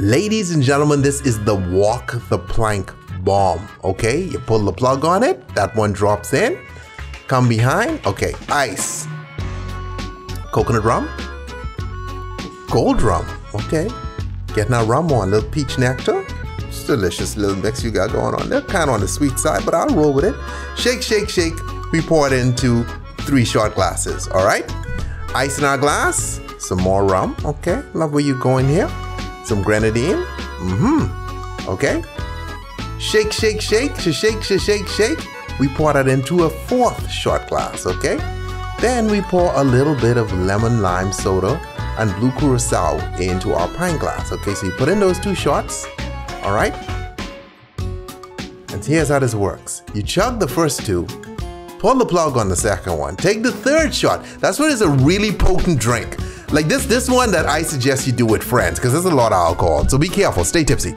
Ladies and gentlemen, this is the walk the plank bomb, okay? You pull the plug on it, that one drops in, come behind, okay, ice, coconut rum, gold rum, okay? Getting our rum on, little peach nectar. It's delicious little mix you got going on there. Kind of on the sweet side, but I'll roll with it. Shake, shake, shake. We pour it into 3 shot glasses, all right? Ice in our glass, some more rum, okay? Love where you're going here. Some grenadine, okay? Shake, shake, shake, shake, shake, shake, shake. We pour that into a 4th shot glass, okay? Then we pour a little bit of lemon lime soda and blue Curaçao into our pint glass. Okay, so you put in those 2 shots, all right? And here's how this works. You chug the first 2, pull the plug on the second one, take the 3rd shot. That's when it's a really potent drink. Like this one that I suggest you do with friends because there's a lot of alcohol. So be careful, stay tipsy.